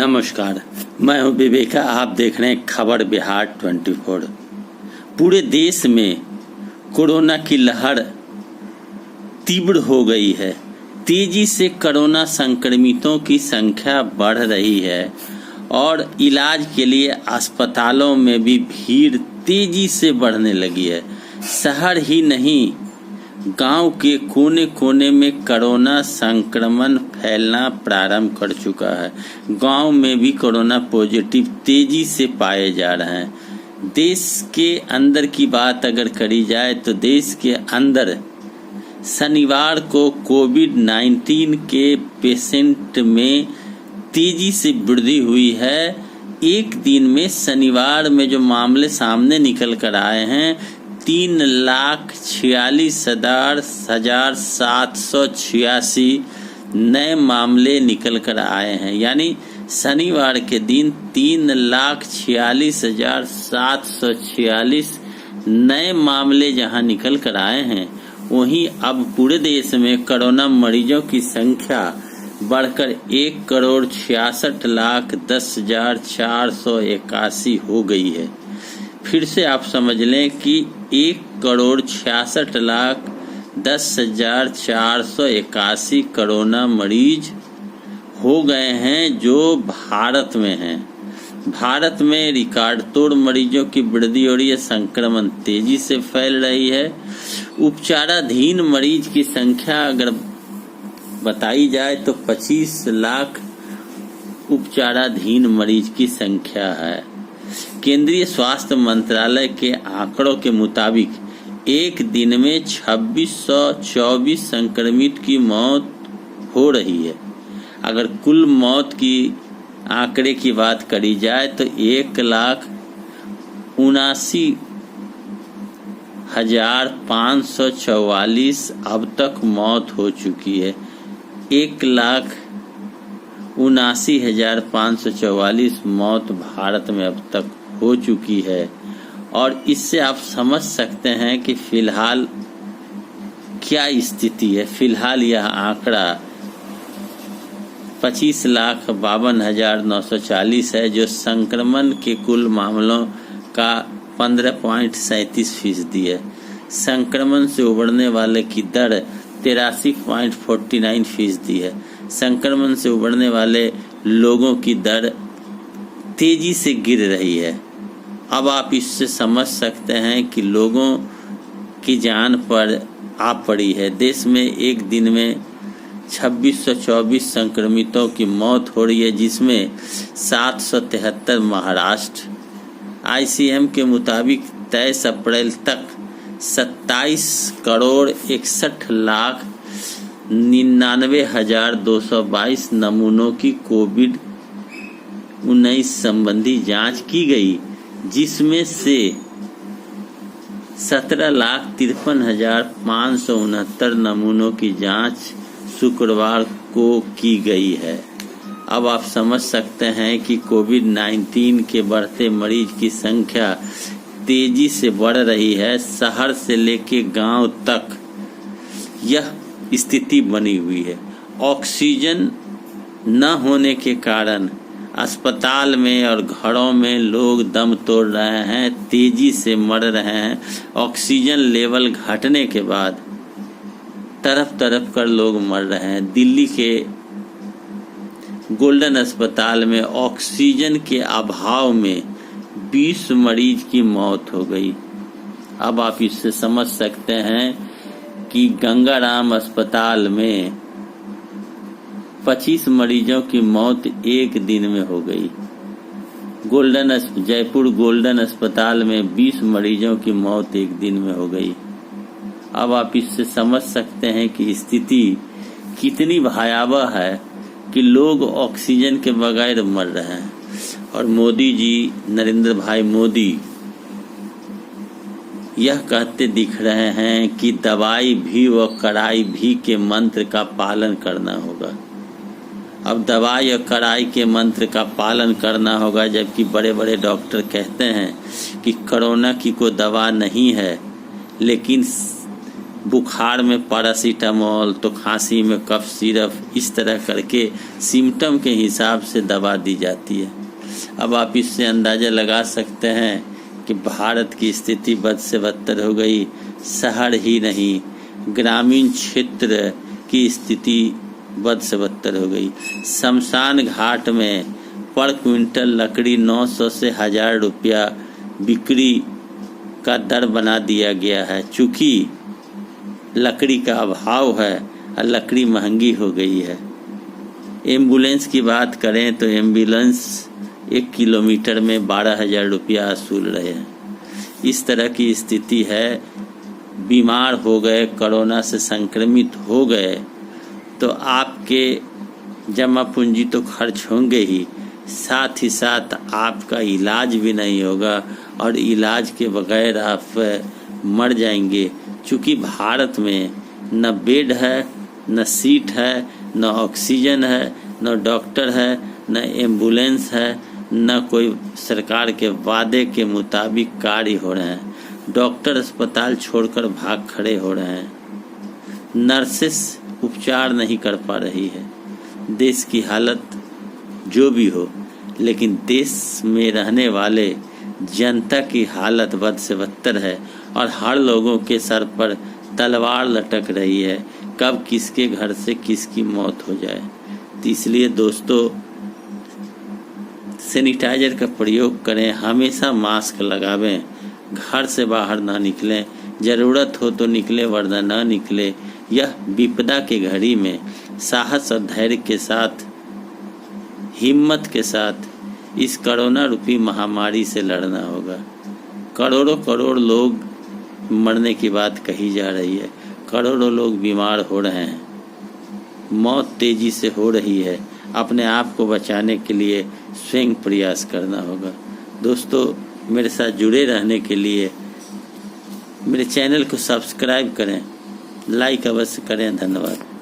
नमस्कार, मैं हूं विवेका। आप देख रहे हैं खबर बिहार 24। पूरे देश में कोरोना की लहर तीव्र हो गई है। तेजी से कोरोना संक्रमितों की संख्या बढ़ रही है और इलाज के लिए अस्पतालों में भी भीड़ तेजी से बढ़ने लगी है। शहर ही नहीं, गांव के कोने कोने में कोरोना संक्रमण फैलना प्रारंभ कर चुका है। गांव में भी कोरोना पॉजिटिव तेजी से पाए जा रहे हैं। देश के अंदर की बात अगर करी जाए तो देश के अंदर शनिवार को कोविड-19 के पेशेंट में तेजी से वृद्धि हुई है। एक दिन में शनिवार में जो मामले सामने निकल कर आए हैं 3,46,786 नए मामले निकल कर आए हैं। यानी शनिवार के दिन 3,46,786 नए मामले जहां निकल कर आए हैं, वहीं अब पूरे देश में कोरोना मरीजों की संख्या बढ़कर 1,66,10,481 हो गई है। फिर से आप समझ लें कि 1,66,10,481 कोरोना मरीज हो गए हैं जो भारत में हैं। भारत में रिकॉर्ड तोड़ मरीजों की वृद्धि हो रही है। संक्रमण तेजी से फैल रही है। उपचाराधीन मरीज की संख्या अगर बताई जाए तो 25 लाख उपचाराधीन मरीज की संख्या है। केंद्रीय स्वास्थ्य मंत्रालय के आंकड़ों के मुताबिक एक दिन में 2624 संक्रमित की मौत हो रही है। अगर कुल मौत की आंकड़े की बात करी जाए तो 1,79,544 अब तक मौत हो चुकी है। 1,79,544 मौत भारत में अब तक हो चुकी है। और इससे आप समझ सकते हैं कि फिलहाल क्या स्थिति है। फिलहाल यह आंकड़ा 25,52,940 है, जो संक्रमण के कुल मामलों का 15.37% है। संक्रमण से उबरने वाले की दर 83.49% है। संक्रमण से उबरने वाले लोगों की दर तेजी से गिर रही है। अब आप इससे समझ सकते हैं कि लोगों की जान पर आ पड़ी है। देश में एक दिन में 2624 संक्रमितों की मौत हो रही है, जिसमें 773 महाराष्ट्र। ICM के मुताबिक 23 अप्रैल तक 27,99,222 नमूनों की कोविड-19 संबंधी जांच की गई, जिसमें से 17,53,569 नमूनों की जांच शुक्रवार को की गई है। अब आप समझ सकते हैं कि कोविड-19 के बढ़ते मरीज की संख्या तेजी से बढ़ रही है। शहर से लेके गांव तक यह स्थिति बनी हुई है। ऑक्सीजन न होने के कारण अस्पताल में और घरों में लोग दम तोड़ रहे हैं, तेजी से मर रहे हैं। ऑक्सीजन लेवल घटने के बाद तरफ तरफ कर लोग मर रहे हैं। दिल्ली के गोल्डन अस्पताल में ऑक्सीजन के अभाव में 20 मरीज की मौत हो गई। अब आप इससे समझ सकते हैं कि गंगाराम अस्पताल में 25 मरीजों की मौत एक दिन में हो गई। जयपुर गोल्डन अस्पताल में 20 मरीजों की मौत एक दिन में हो गई। अब आप इससे समझ सकते हैं कि स्थिति कितनी भयावह है कि लोग ऑक्सीजन के बगैर मर रहे हैं। और मोदी जी, नरेंद्र भाई मोदी यह कहते दिख रहे हैं कि दवाई भी व कड़ाई भी के मंत्र का पालन करना होगा। अब दवाई और कड़ाई के मंत्र का पालन करना होगा, जबकि बड़े बड़े डॉक्टर कहते हैं कि कोरोना की कोई दवा नहीं है, लेकिन बुखार में पैरासीटामोल, तो खांसी में कफ सिरप, इस तरह करके सिम्टम के हिसाब से दवा दी जाती है। अब आप इससे अंदाज़ा लगा सकते हैं कि भारत की स्थिति बद से बदतर हो गई। शहर ही नहीं, ग्रामीण क्षेत्र की स्थिति बद से बदतर हो गई। शमशान घाट में पर क्विंटल लकड़ी 900 से 1000 रुपया बिक्री का दर बना दिया गया है। चूँकि लकड़ी का अभाव है और लकड़ी महंगी हो गई है। एम्बुलेंस की बात करें तो एम्बुलेंस 1 किलोमीटर में 12,000 रुपया वसूल रहे हैं। इस तरह की स्थिति है। बीमार हो गए, कोरोना से संक्रमित हो गए तो आपके जमा पूंजी तो खर्च होंगे ही, साथ ही साथ आपका इलाज भी नहीं होगा और इलाज के बगैर आप मर जाएंगे। चूँकि भारत में न बेड है, न सीट है, न ऑक्सीजन है, न डॉक्टर है, न एम्बुलेंस है, न कोई सरकार के वादे के मुताबिक कार्य हो रहे हैं। डॉक्टर अस्पताल छोड़कर भाग खड़े हो रहे हैं। नर्सेस उपचार नहीं कर पा रही है। देश की हालत जो भी हो, लेकिन देश में रहने वाले जनता की हालत बद से बदतर है और हर लोगों के सर पर तलवार लटक रही है, कब किसके घर से किसकी मौत हो जाए। तो इसलिए दोस्तों, सैनिटाइजर का प्रयोग करें, हमेशा मास्क लगावें, घर से बाहर ना निकलें, ज़रूरत हो तो निकलें वरना ना निकलें। यह विपदा के घड़ी में साहस और धैर्य के साथ, हिम्मत के साथ इस कोरोना रूपी महामारी से लड़ना होगा। करोड़ों करोड़ लोग मरने की बात कही जा रही है, करोड़ों लोग बीमार हो रहे हैं, मौत तेजी से हो रही है। अपने आप को बचाने के लिए स्वयं प्रयास करना होगा। दोस्तों, मेरे साथ जुड़े रहने के लिए मेरे चैनल को सब्सक्राइब करें, लाइक अवश्य करें। धन्यवाद।